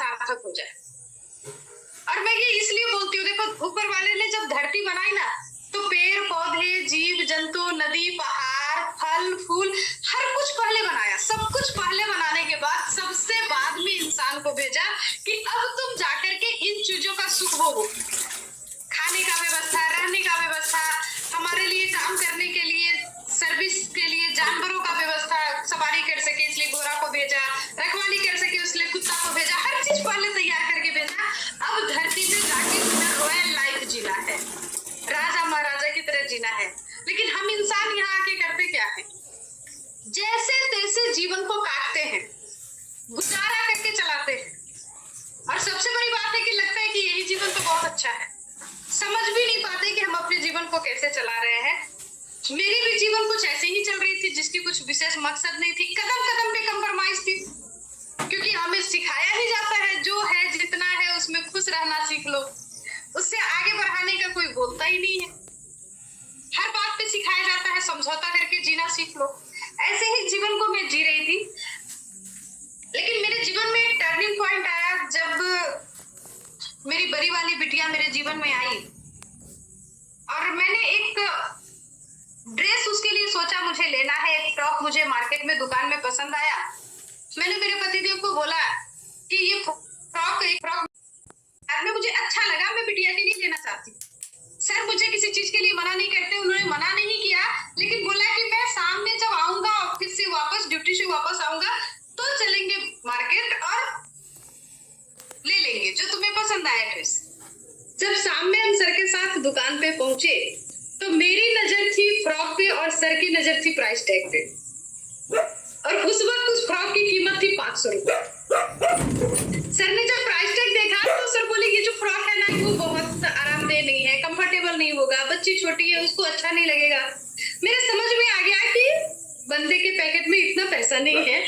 सार्थक हो जाए। और मैं ये इसलिए बोलती हूँ, देखो ऊपर वाले ने जब धरती बनाई ना, तो पेड़ पौधे, जीव जंतु, नदी, पहाड़, फल फूल, हर कुछ पहले बनाया। सब कुछ पहले बनाने के बाद सबसे बाद में इंसान को भेजा कि अब तुम जाकर के इन चीजों का सुख भोगो। खाने का व्यवस्था, रहने का व्यवस्था, हमारे लिए काम करने के लिए, सर्विस के लिए जानवरों का व्यवस्था, सवारी कर सके इसलिए घोड़ा को भेजा, रखवाली कर सके इसलिए कुत्ता को भेजा, हर चीज पहले तैयार करके भेजा। अब धरती पे जाके रॉयल लाइफ जीना है, राजा महाराजा की तरह जीना है। लेकिन हम इंसान यहाँ आके करते क्या है, जैसे तैसे जीवन को काटते हैं, गुजारा करके चलाते हैं। और सबसे बड़ी बात है कि लगता है कि यही जीवन तो बहुत अच्छा है। समझ भी नहीं पाते कि हम अपने जीवन को कैसे चला रहे हैं। मेरी भी जीवन कुछ ऐसे ही चल रही थी, जिसकी कुछ विशेष मकसद नहीं थी। कदम कदम पे कंप्रोमाइज थी, क्योंकि हमें सिखाया ही जाता है जो है जितना है उसमें खुश रहना सीख लो, उससे आगे बढ़ाने का कोई बोलता ही नहीं है। हर बात पे सिखाया जाता है समझौता करके जीना सीख लो। ऐसे ही जीवन को मैं जी रही थी। लेकिन मेरे जीवन में एक टर्निंग पॉइंट आया जब मेरी बड़ी वाली बिटिया मेरे जीवन में आई और मैंने एक ड्रेस उसके लिए सोचा मुझे लेना है। एक टॉप मुझे मार्केट में दुकान में पसंद आया। मैंने मेरे पतिदेव को बोला कि ये फ्रॉक में मुझे अच्छा लगा, मैं बिटिया के लिए लेना चाहती हूँ। सर मुझे किसी चीज के लिए मना नहीं करते, उन्होंने मना नहीं किया, लेकिन बोला कि मैं शाम में जब आऊंगा ऑफिस से वापस, ड्यूटी से वापस आऊंगा तो चलेंगे मार्केट और ले लेंगे जो तुम्हें पसंद आया ड्रेस। जब शाम में हम सर के साथ दुकान पे पहुंचे तो मेरी नजर थी फ्रॉक पे और सर की नजर थी प्राइस टैग पे। और उस वक्त उस फ्रॉक की कीमत थी 500 रुपए। सर ने जब प्राइस टैग देखा तो सर बोले ये जो फ्रॉक है ना वो बहुत आरामदेह नहीं है, कंफर्टेबल नहीं होगा, बच्ची छोटी है उसको अच्छा नहीं लगेगा। मेरे समझ में आ गया कि बंदे के पैकेट में इतना पैसा नहीं है।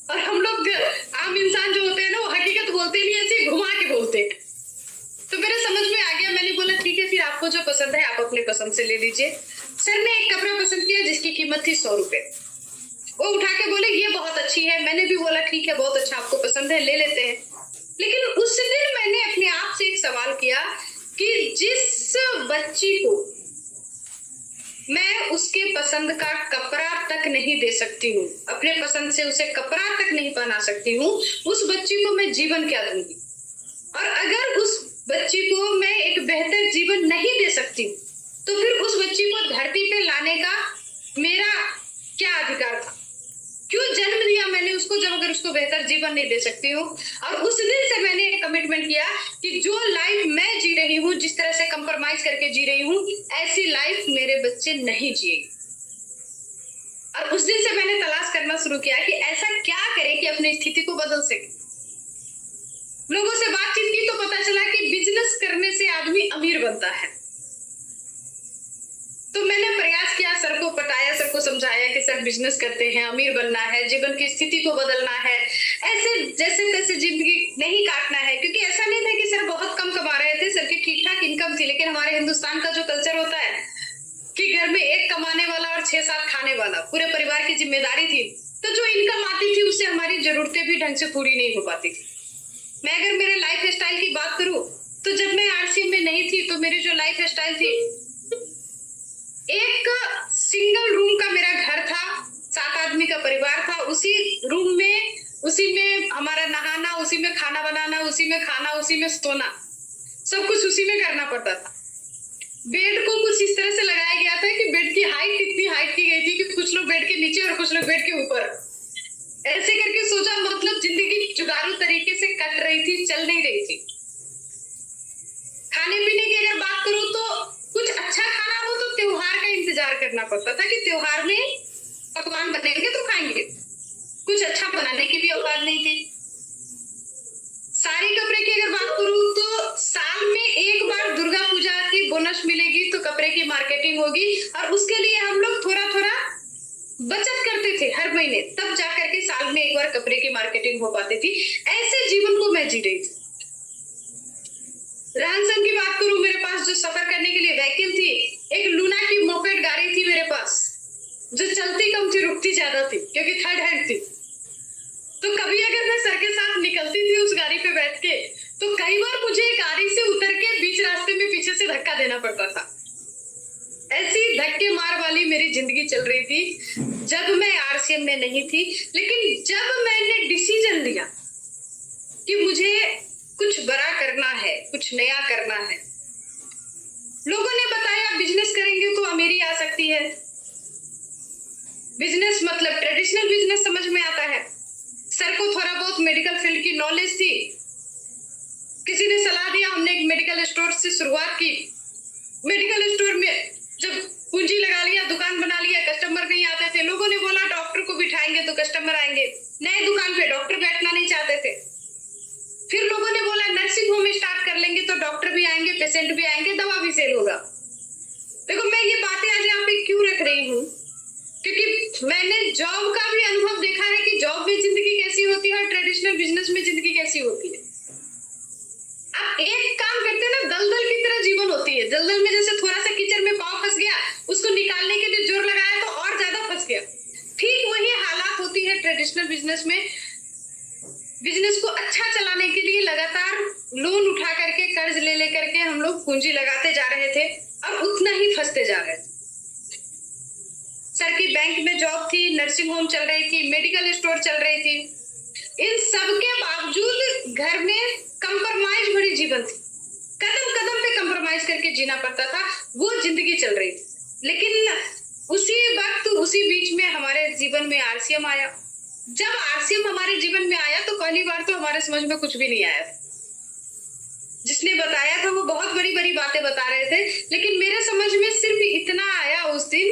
और हम लोग आम इंसान जो होते हैं ना वो हकीकत बोलते नहीं, ऐसे घुमा के बोलते हैं। तो मेरे समझ में आ गया। मैंने बोला ठीक है फिर आपको जो पसंद है आप अपने पसंद से ले लीजिए। सर ने एक कपड़ा पसंद किया जिसकी कीमत थी 100 रुपए। वो उठा के बोले ये बहुत अच्छी है। मैंने भी बोला ठीक है बहुत अच्छा, आपको पसंद है ले लेते हैं। लेकिन उस दिन मैंने अपने आप से एक सवाल किया कि जिस बच्ची को मैं उसके पसंद का कपड़ा तक नहीं दे सकती हूँ, अपने पसंद से उसे कपड़ा तक नहीं पहना सकती हूँ, उस बच्ची को मैं जीवन क्या दूंगी? और अगर उस बच्ची को मैं एक बेहतर जीवन नहीं दे सकती तो फिर उस बच्ची को धरती पे लाने का मेरा क्या अधिकार था? क्यों जन्म दिया मैंने उसको जब अगर उसको बेहतर जीवन नहीं दे सकती हूँ? और उस दिन से मैंने एक कमिटमेंट किया कि जो लाइफ मैं जी रही हूँ, जिस तरह से कंप्रोमाइज करके जी रही हूँ, ऐसी लाइफ मेरे बच्चे नहीं जिएंगे। और उस दिन से मैंने तलाश करना शुरू किया कि ऐसा क्या करें कि अपनी स्थिति को बदल सके। लोगों से बातचीत की तो पता चला कि बिजनेस करने से आदमी अमीर बनता है। तो मैंने प्रयास किया, सर को पटाया, सर को समझाया कि सर बिजनेस करते हैं, अमीर बनना है, जीवन की स्थिति को बदलना है, ऐसे जैसे तैसे जिंदगी नहीं काटना है। क्योंकि ऐसा नहीं था कि सर बहुत कम कमा रहे थे, सर की ठीक ठाक इनकम थी। लेकिन हमारे हिंदुस्तान का जो कल्चर होता है कि घर में एक कमाने वाला और 6-7 खाने वाला, पूरे परिवार की जिम्मेदारी थी। तो जो इनकम आती थी उससे हमारी जरूरतें भी ढंग से पूरी नहीं हो पाती थी। मैं अगर मेरे लाइफ स्टाइल की बात करूं तो जब मैं आरसीएम में नहीं थी तो मेरी जो लाइफ स्टाइल थी, एक सिंगल रूम का मेरा घर था, 7 आदमी का परिवार था। उसी रूम में, उसी में हमारा नहाना, उसी में खाना बनाना, उसी में खाना, उसी में सोना, सब कुछ उसी में करना पड़ता था। बेड को कुछ इस तरह से लगाया गया था कि बेड की हाइट इतनी हाइट की गई थी कि कुछ लोग बेड के नीचे और कुछ लोग बेड के ऊपर। ऐसे करके सोचा, मतलब जिंदगी जुगाड़ू तरीके से कट रही थी, चल नहीं रही थी। खाने पीने की अगर बात करूं तो कुछ अच्छा खाना हो तो त्योहार का इंतजार करना पड़ता था कि त्योहार में पकवान बनेंगे तो खाएंगे। कुछ अच्छा बनाने की भी औकात नहीं थी। साड़ी कपड़े की अगर बात करूं तो साल में एक बार दुर्गा पूजा की बोनस मिलेगी तो कपड़े की मार्केटिंग होगी और उसके लिए हम लोग थोड़ा थोड़ा बचत करते थे हर महीने, तब जाकर के साल में एक बार कपड़े की मार्केटिंग हो पाती थी। ऐसे जीवन को मैं जी रही थी। रहन सहन की बात करूं, मेरे पास जो सफर करने के लिए व्हीकल थी, एक लूना की मोपेड गाड़ी थी मेरे पास, जो चलती कम थी रुकती ज्यादा थी क्योंकि थर्ड हैंड थी। तो कभी अगर मैं सर के साथ निकलती थी उस गाड़ी पे बैठ कई बार मुझे गाड़ी से उतर के बीच रास्ते में पीछे से धक्का देना पड़ता था। ऐसी धक्के मार वाली मेरी जिंदगी चल रही थी जब मैं आरसीएम में नहीं थी। लेकिन जब मैंने डिसीजन लिया कि मुझे कुछ बड़ा करना है, कुछ नया करना है, लोगों ने बताया बिजनेस करेंगे तो अमीरी आ सकती है। बिजनेस मतलब ट्रेडिशनल बिजनेस समझ में आता है। सर को थोड़ा बहुत मेडिकल फील्ड की नॉलेज थी, किसी ने सलाह दिया, हमने एक मेडिकल स्टोर से शुरुआत की। मेडिकल स्टोर में जब पूंजी लगा लिया, दुकान बना लिया, कस्टमर नहीं आते थे। लोगों ने बोला डॉक्टर को बिठाएंगे तो कस्टमर आएंगे। नए दुकान पे डॉक्टर बैठना नहीं चाहते थे। फिर लोगों ने बोला नर्सिंग होम स्टार्ट कर लेंगे तो डॉक्टर भी आएंगे, पेशेंट भी आएंगे, दवा भी सेल होगा। देखो मैं ये बातें आज यहाँ पे क्यों रख रही हूँ, क्योंकि मैंने जॉब का भी अनुभव देखा है कि जॉब में जिंदगी कैसी होती है और ट्रेडिशनल बिजनेस में जिंदगी कैसी होती है। आप एक काम करते हैं ना, दलदल की तरह जीवन होती है। दलदल में जैसे थोड़ा सा कीचड़ में पाँव फंस गया, उसको निकालने के लिए जोर लगाया तो और ज्यादा फंस गया। ठीक वही हालात होती है ट्रेडिशनल बिजनेस में। बिजनेस को अच्छा चलाने के लिए लगातार लोन उठा करके, कर्ज ले लेकर के हम लोग पूंजी लगाते जा रहे थे और उतना ही फंसते जा रहे थे। सर की बैंक में जॉब थी, नर्सिंग होम चल रही थी, मेडिकल स्टोर चल रही थी। इन सब के बावजूद घर में कंप्रोमाइज भरी जीवन थी। कदम कदम पे कंप्रोमाइज करके जीना पड़ता था, वो जिंदगी चल रही थी। लेकिन उसी वक्त, उसी बीच में हमारे जीवन में आरसीएम आया। जब आरसीएम हमारे जीवन में आया तो पहली बार तो हमारे समझ में कुछ भी नहीं आया। जिसने बताया था वो बहुत बड़ी बड़ी बातें बता रहे थे, लेकिन मेरे समझ में सिर्फ इतना आया उस दिन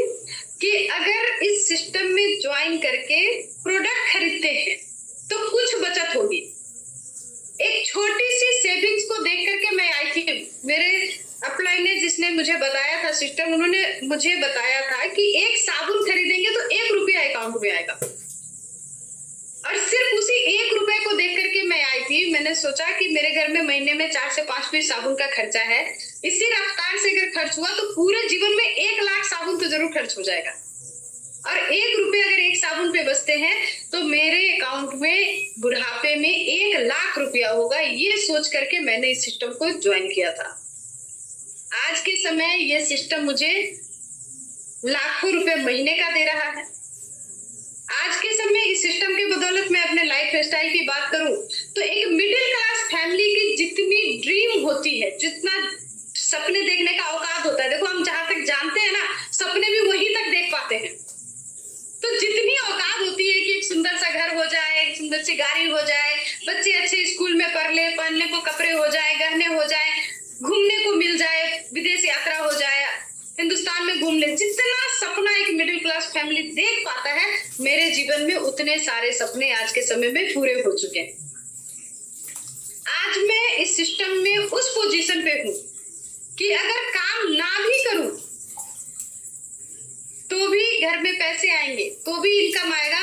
कि अगर इस सिस्टम में ज्वाइन करके प्रोडक्ट खरीदते हैं तो कुछ बचत होगी। एक छोटी सी सेविंग्स को देख करके मैं आई थी। मेरे अपलाइन ने, जिसने मुझे बताया था सिस्टम, उन्होंने मुझे बताया था कि एक साबुन खरीदेंगे तो 1 रुपया अकाउंट में आएगा। और सिर्फ उसी 1 रुपए को देख करके मैं आई थी। मैंने सोचा कि मेरे घर में महीने में 4 से 5 पीस साबुन का खर्चा है। इसी रफ्तार से अगर खर्च हुआ तो पूरे जीवन में 1 लाख साबुन तो जरूर खर्च हो जाएगा। और 1 रुपए अगर एक साबुन पे बचते हैं तो मेरे अकाउंट में बुढ़ापे में 1 लाख रुपया होगा। ये सोच करके मैंने इस सिस्टम को ज्वाइन किया था। आज के समय ये सिस्टम मुझे लाखों रुपए महीने का दे रहा है। आज के समय इस सिस्टम के बदौलत मैं अपने लाइफ स्टाइल की बात करूं तो एक मिडिल क्लास फैमिली की जितनी ड्रीम होती है, जितना सपने देखने का औकात होता है, देखो हम जहां तक जानते हैं ना, सपने भी वहीं तक देख पाते हैं। तो जितनी औकात होती है कि एक सुंदर सा घर हो जाए, एक सुंदर सी गाड़ी हो जाए, बच्चे अच्छे स्कूल में पढ़ ले, पहनने को कपड़े हो जाए, गहने हो जाए, घूमने को मिल जाए, विदेश यात्रा हो जाए, हिंदुस्तान में घूम ले, जितना सपना एक मिडिल क्लास फैमिली देख पाता है, मेरे जीवन में उतने सारे सपने आज के समय में पूरे हो चुके हैं। आज मैं इस सिस्टम में उस पोजीशन पे हूं कि अगर काम ना भी करूं तो भी घर में पैसे आएंगे, तो भी इनकम आएगा,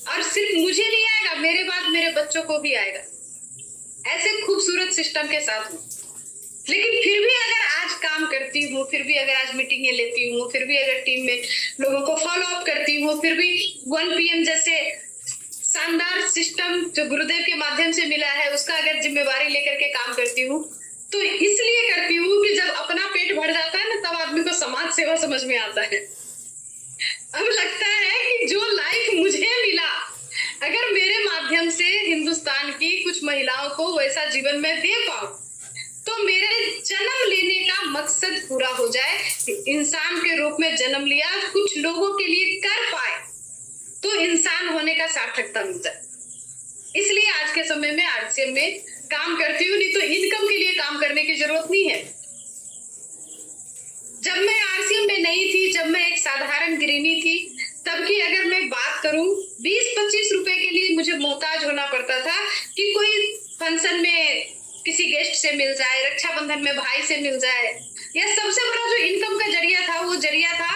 और सिर्फ मुझे नहीं आएगा, मेरे बाद मेरे बच्चों को भी आएगा। ऐसे खूबसूरत सिस्टम के साथ हूं। लेकिन फिर भी अगर आज काम करती हूँ, फिर भी अगर आज मीटिंगें लेती हूँ, फिर भी अगर टीम में लोगों को फॉलो अप करती हूँ, फिर भी 1 PM जैसे शानदार सिस्टम जो गुरुदेव के माध्यम से मिला है उसका अगर जिम्मेवारी लेकर के काम करती हूँ, तो इसलिए करती हूँ कि जब अपना पेट भर जाता है ना, तब आदमी को समाज सेवा समझ में आता है। अब लगता है कि जो लाइफ मुझे मिला, अगर मेरे माध्यम से हिंदुस्तान की कुछ महिलाओं को वैसा जीवन में दे पाऊं तो मेरे जन्म लेने का मकसद पूरा हो जाए। इंसान के रूप में जन्म लिया, कुछ लोगों के लिए कर पाए तो इंसान होने का सार्थकता मिलता है। इसलिए आज के समय में आरसीएम में काम करती हूँ, नहीं तो इनकम के लिए काम करने की जरूरत नहीं है। जब मैं आरसीएम में नहीं थी, जब मैं एक साधारण गृहिणी थी, तब की अगर मैं बात करूं, 20-25 रुपए के लिए मुझे मोहताज होना पड़ता था कि कोई फंक्शन में किसी गेस्ट से मिल जाए, रक्षाबंधन में भाई से मिल जाए, या सबसे बड़ा जो इनकम का जरिया था वो जरिया था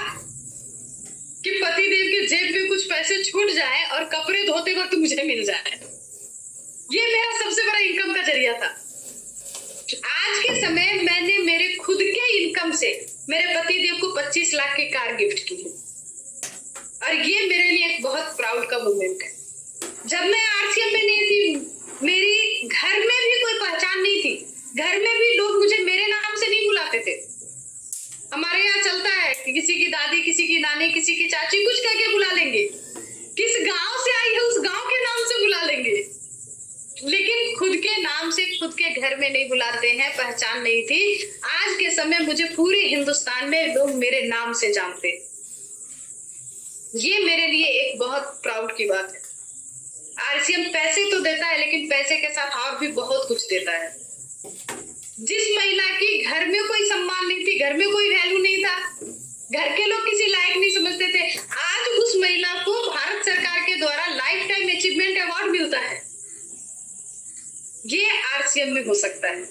कि पतिदेव के जेब में कुछ पैसे छूट जाए और कपड़े धोते वक्त मुझे मिल जाए। ये मेरा सबसे बड़ा इनकम का जरिया था। आज के समय मैंने मेरे खुद के इनकम से मेरे पतिदेव को 25 लाख की कार गिफ्ट की है, और ये मेरे लिए एक बहुत प्राउड का मोमेंट है। जब मैं आरसीएम में नहीं थी, मेरी घर में भी कोई पहचान नहीं थी। घर में भी लोग मुझे मेरे नाम से नहीं बुलाते थे। हमारे यहाँ चलता है कि किसी की दादी, किसी की नानी, किसी की चाची कुछ कह के बुला लेंगे, किस गांव से आई है उस गांव के नाम से बुला लेंगे, लेकिन खुद के नाम से खुद के घर में नहीं बुलाते हैं। पहचान नहीं थी। आज के समय मुझे पूरे हिंदुस्तान में लोग मेरे नाम से जानते हैं। ये मेरे लिए एक बहुत प्राउड की बात है। आरसीएम पैसे तो देता है, लेकिन पैसे के साथ और भी बहुत कुछ देता है। जिस महिला की घर में कोई सम्मान नहीं थी, घर में कोई वैल्यू नहीं था, घर के लोग किसी लायक नहीं समझते थे, आज उस महिला को भारत सरकार के द्वारा लाइफ टाइम अचीवमेंट अवार्ड मिलता है। ये आरसीएम में हो सकता है।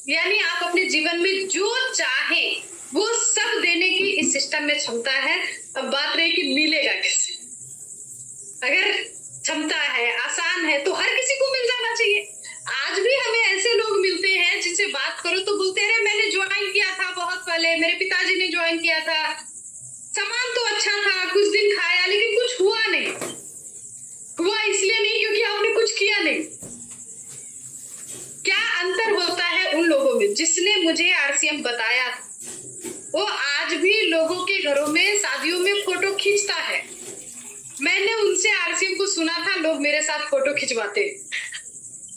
यानी आप अपने जीवन में जो चाहें वो सब देने की इस सिस्टम में क्षमता है। अब बात रही कि मिलेगा कैसे। अगर क्षमता है, आसान है, तो हर किसी को मिल जाना चाहिए। आज भी हमें ऐसे लोग मिलते हैं जिनसे बात करो तो बोलते हैं मैंने ज्वाइन किया था बहुत पहले, मेरे पिताजी ने ज्वाइन किया था, सामान तो अच्छा था, कुछ दिन खाया, लेकिन कुछ हुआ नहीं। हुआ इसलिए नहीं क्योंकि आपने कुछ किया नहीं। क्या अंतर होता है उन लोगों में जिसने मुझे आरसीएम बताया था। वो आज भी लोगों के घरों में शादियों में फोटो खींचता है। मैंने उनसे आरसीएम को सुना था, लोग मेरे साथ फोटो खिंचवाते।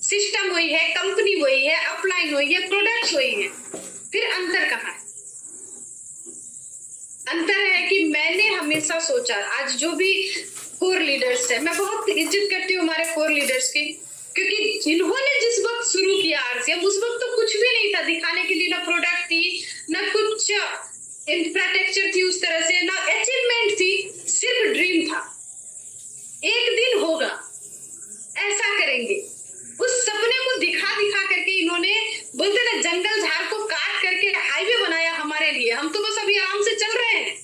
सिस्टम वही है, कंपनी वही है, अपलाइन वही है, प्रोडक्ट्स वही है, फिर अंतर कहाँ है? अंतर है कि मैंने हमेशा सोचा, आज जो भी कोर लीडर्स है, मैं बहुत इज्जत करती हूँ हमारे कोर लीडर्स की, क्योंकि इन्होंने जिस वक्त शुरू किया आरसीएम उस वक्त तो कुछ भी नहीं था दिखाने के लिए, ना प्रोडक्ट थी, ना कुछ इंफ्रास्ट्रक्चर थी उस तरह से, ना अचीवमेंट थी, सिर्फ ड्रीम था। एक दिन होगा, ऐसा करेंगे। उस सपने को दिखा दिखा करके इन्होंने, बोलते ना, जंगल झाड़ को काट करके हाईवे बनाया हमारे लिए। हम तो बस अभी आराम से चल रहे हैं,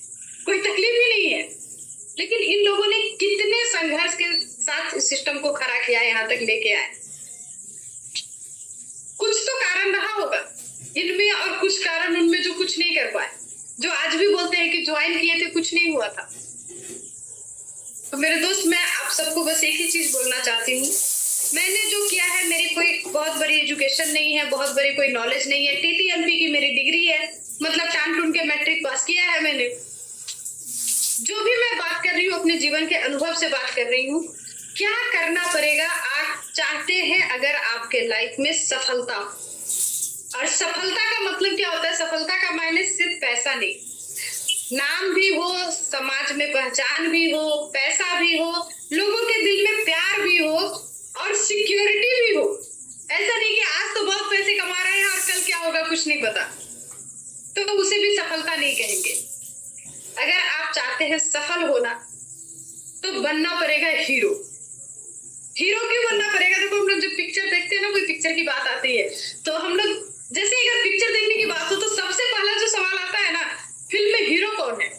कोई तकलीफ ही नहीं है। लेकिन इन लोगों ने कितने संघर्ष के साथ इस सिस्टम को खड़ा किया, यहाँ तक लेके आए। कुछ तो कारण रहा होगा इनमें, और कुछ कारण उनमें जो कुछ नहीं कर पाए, जो आज भी बोलते हैं कि ज्वाइन किए थे, कुछ नहीं हुआ था। तो मेरे दोस्त, मैं आप सबको बस एक ही चीज बोलना चाहती हूँ, मैंने जो किया है, मेरी कोई बहुत बड़ी एजुकेशन नहीं है, बहुत बड़ी कोई नॉलेज नहीं है। टीटीएमपी की मेरी डिग्री है, मतलब टान टून के मैट्रिक पास किया है मैंने। जो भी मैं बात कर रही हूँ अपने जीवन के अनुभव से बात कर रही हूँ। क्या करना पड़ेगा? आप चाहते हैं अगर आपके लाइफ में सफलता हो, और सफलता का मतलब क्या होता है? सफलता का मायने सिर्फ पैसा नहीं, नाम भी हो, समाज में पहचान भी हो, पैसा भी हो, लोगों के दिल में प्यार भी हो, और सिक्योरिटी भी हो। ऐसा नहीं कि आज तो बहुत पैसे कमा रहे हैं और कल क्या होगा कुछ नहीं पता, तो उसे भी सफलता नहीं कहेंगे। अगर आप चाहते हैं सफल होना, तो बनना पड़ेगा हीरो। हीरो क्यों बनना पड़ेगा? देखो, हम लोग जब पिक्चर देखते हैं ना, कोई पिक्चर की बात आती है, तो हम लोग जैसे अगर पिक्चर देखने की बात हो तो सबसे पहला जो सवाल आता है ना, फिल्म में हीरो कौन है,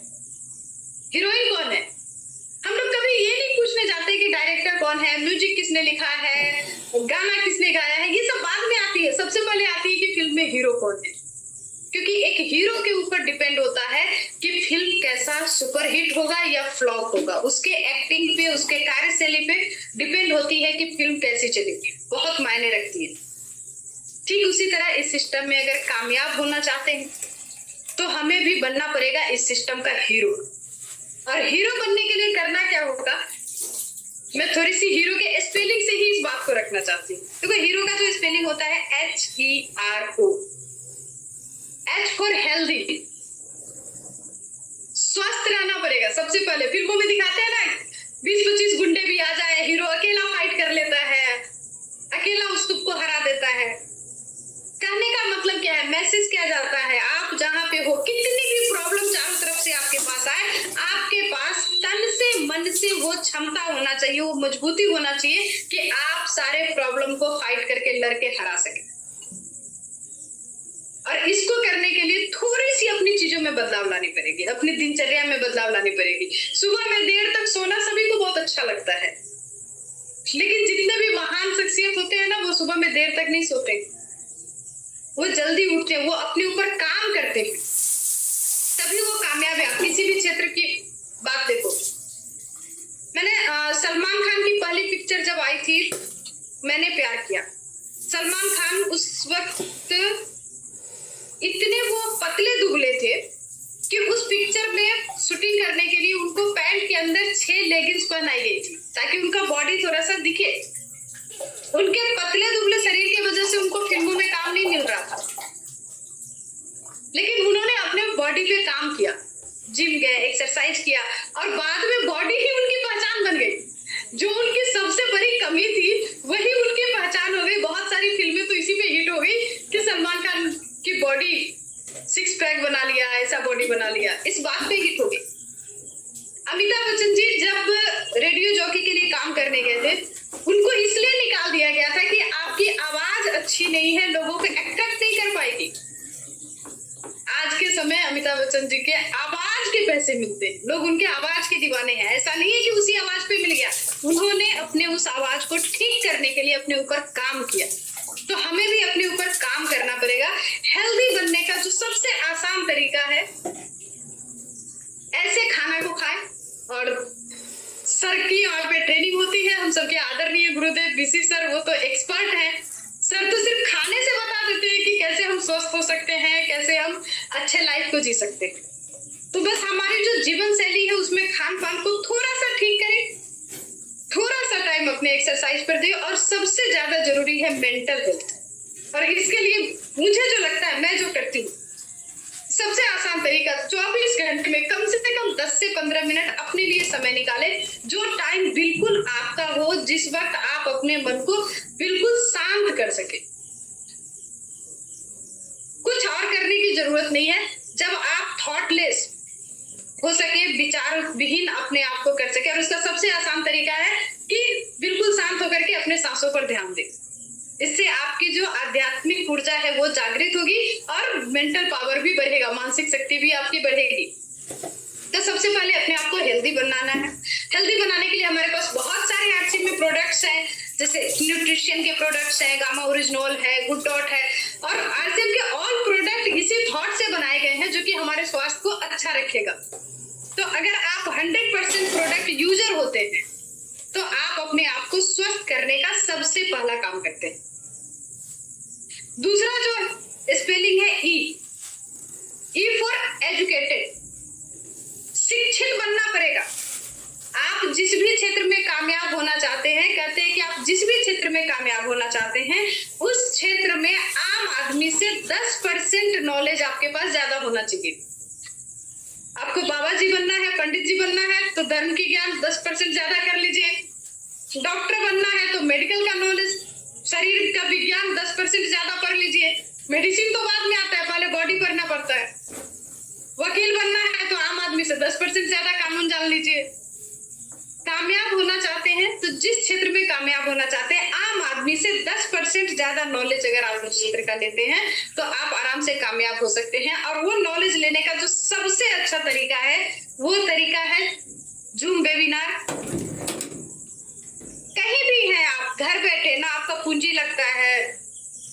हीरोइन कौन है। हम लोग कभी ये नहीं पूछने जाते कि डायरेक्टर कौन है, म्यूजिक किसने लिखा है, गाना किसने गाया है, ये सब बाद में आती है। सबसे पहले आती है कि फिल्म में हीरो कौन है, क्योंकि एक हीरो के ऊपर डिपेंड होता है कि फिल्म कैसा सुपरहिट होगा या फ्लॉप होगा। उसके एक्टिंग पे, उसके कार्यशैली पे डिपेंड होती है कि फिल्म कैसी चलेगी, बहुत मायने रखती है। ठीक उसी तरह इस सिस्टम में अगर कामयाब होना चाहते हैं तो हमें भी बनना पड़ेगा इस सिस्टम का हीरो। और हीरो बनने के लिए करना क्या होगा, मैं थोड़ी सी हीरो के स्पेलिंग से ही इस बात को रखना चाहती हूँ। देखो, हीरो का जो स्पेलिंग होता है HERO। H फॉर हेल्दी, स्वस्थ रहना पड़ेगा सबसे पहले। फिल्मों में दिखाते हैं ना, 20-25 गुंडे भी आ जाए, हीरो अकेला फाइट कर लेता है, अकेला उस को हरा देता है। कहने का मतलब क्या है, मैसेज क्या जाता है, आप जहां पे हो, कितनी भी प्रॉब्लम चारों तरफ से आपके पास आए, आपके पास तन से मन से वो क्षमता होना चाहिए, वो मजबूती होना चाहिए कि आप सारे प्रॉब्लम को फाइट करके लड़के हरा सके। और इसको करने के लिए थोड़ी सी अपनी चीजों में बदलाव लानी पड़ेगी, अपनी दिनचर्या में बदलाव लानी पड़ेगी। सुबह में देर तक सोना सभी को बहुत अच्छा लगता है, लेकिन जितने भी महान शख्सियत होते हैं ना, वो सुबह में देर तक नहीं सोते, वो जल्दी उठते हैं, वो अपने ऊपर काम करते हैं, तभी वो कामयाब है। आप किसी भी क्षेत्र की बात देखो। मैंने सलमान खान की पहली पिक्चर जब आई थी, मैंने प्यार किया, सलमान खान उस वक्त इतने वो पतले दुबले थे कि उस पिक्चर में शूटिंग करने के लिए उनको पैंट के अंदर 6 लेगिंग्स पहनाई गई थी ताकि उनका बॉडी थोड़ा सा दिखे। उनके पतले दुबले शरीर की वजह से उनको फिल्मों में काम नहीं मिल रहा था, लेकिन उन्होंने अपने बॉडी पे काम किया, जिम गए, एक्सरसाइज किया और बाद में बॉडी ही उनकी पहचान बन गई। जो उनकी सबसे बड़ी कमी थी वही उनकी पहचान हो गई। बहुत सारी फिल्में तो इसी पे हिट हो गई कि सलमान खान की बॉडी 6 पैक बना लिया, ऐसा बॉडी बना लिया, इस बात पे हिट हो गई। अमिताभ बच्चन जी जब रेडियो जॉकी के लिए काम करने गए थे, उनको इसलिए निकाल दिया गया था कि आपकी आवाज अच्छी नहीं है, लोगों को अट्रैक्ट नहीं कर पाएगी। आज के समय अमिताभ बच्चन जी के आवाज के पैसे मिलते हैं, लोग उनके आवाज के दीवाने हैं। ऐसा नहीं है कि उसी आवाज पे मिल गया, उन्होंने अपने उस आवाज को ठीक करने के लिए अपने ऊपर काम किया। तो हमें भी अपने ऊपर काम करना पड़ेगा। हेल्दी बनने का जो सबसे आसान तरीका है, ऐसे खाना को खाएं। और सर की यहाँ पे ट्रेनिंग होती है, हम सबके आदरणीय गुरुदेव बीसी सर, वो तो एक्सपर्ट हैं। सर तो सिर्फ खाने से बता देते हैं कि कैसे हम स्वस्थ हो सकते हैं, कैसे हम अच्छे लाइफ को जी सकते हैं। तो बस हमारी जो जीवन शैली है उसमें खान पान को थोड़ा सा ठीक करें, थोड़ा सा टाइम अपने एक्सरसाइज पर दें और सबसे ज्यादा जरूरी है मेंटल हेल्थ। और इसके लिए मुझे जो लगता है, मैं जो करती हूँ, सबसे आसान तरीका 24 घंटे में कम से कम 10 से 15 मिनट अपने लिए समय निकालें। जो टाइम बिल्कुल आपका हो, जिस वक्त आप अपने मन को बिल्कुल शांत कर सके। कुछ और करने की जरूरत नहीं है। जब आप थॉटलेस हो सके, विचार विहीन अपने आप को कर सके, और उसका सबसे आसान तरीका है कि बिल्कुल शांत होकर के अपने सांसों पर ध्यान दें। इससे आपकी जो आध्यात्मिक ऊर्जा है वो जागृत होगी और मेंटल पावर भी बढ़ेगा, मानसिक शक्ति भी आपकी बढ़ेगी। तो सबसे पहले अपने आप को हेल्दी बनाना है। हेल्दी बनाने के लिए हमारे पास बहुत सारे आरसी में प्रोडक्ट्स हैं, जैसे न्यूट्रिशन के प्रोडक्ट्स हैं, गामा ओरिजिनॉल है, गुड डॉट है, और आरसीएम के ऑल प्रोडक्ट इसी थॉट से बनाए गए हैं जो कि हमारे स्वास्थ्य को अच्छा रखेगा। तो अगर आप 100% प्रोडक्ट यूजर होते हैं तो आप अपने आप को स्वस्थ करने का सबसे पहला काम करते हैं। दूसरा जो स्पेलिंग है ई फॉर एजुकेटेड, शिक्षित बनना पड़ेगा। आप जिस भी क्षेत्र में कामयाब होना चाहते हैं, कहते हैं कि आप जिस भी क्षेत्र में कामयाब होना चाहते हैं उस क्षेत्र में आम आदमी से 10% नॉलेज आपके पास ज्यादा होना चाहिए। आपको बाबा जी बनना है, पंडित जी बनना है तो धर्म की ज्ञान 10% ज्यादा कर लीजिए। डॉक्टर बनना है तो मेडिकल का नॉलेज, शरीर का विज्ञान 10% ज्यादा पढ़ लीजिए। मेडिसिन तो बाद में आता है, पहले बॉडी पढ़ना पड़ता है। वकील बनना है तो आम आदमी से 10% ज्यादा कानून जान लीजिए। कामयाब होना चाहते हैं तो जिस क्षेत्र में कामयाब होना चाहते हैं, आम आदमी से 10% ज्यादा नॉलेज अगर आप उस क्षेत्र का लेते हैं तो आप आराम से कामयाब हो सकते हैं। और वो नॉलेज लेने का जो सबसे अच्छा तरीका है वो तरीका है जूम वेबिनार। कहीं भी हैं आप, घर बैठे, ना आपका पूंजी लगता है,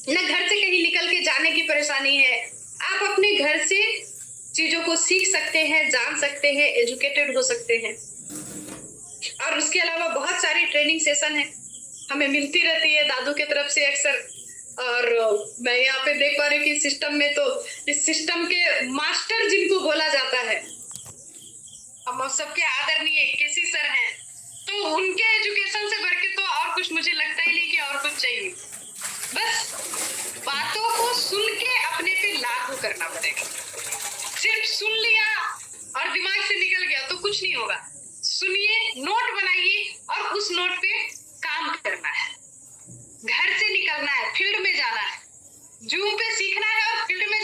ना घर से कहीं निकल के जाने की परेशानी है, आप अपने घर से चीजों को सीख सकते हैं, जान सकते हैं, एजुकेटेड हो सकते हैं। और उसके अलावा बहुत सारी ट्रेनिंग सेशन है हमें मिलती रहती है दादू की तरफ से अक्सर। और मैं यहाँ पे देख पा रही हूँ कि सिस्टम में तो इस सिस्टम के मास्टर जिनको बोला जाता है, हम सबके आदरणीय केसी सर हैं, तो उनके एजुकेशन से बढ़ के तो और कुछ मुझे लगता ही नहीं कि और कुछ चाहिए। बस बातों को सुन के अपने पे लागू करना पड़ेगा। सिर्फ सुन लिया और दिमाग से निकल गया तो कुछ नहीं होगा। सुनिए, नोट बनाइए और उस नोट पे काम करना है। घर से निकलना है, फील्ड में जाना है, जूम पे सीखना है और फील्ड में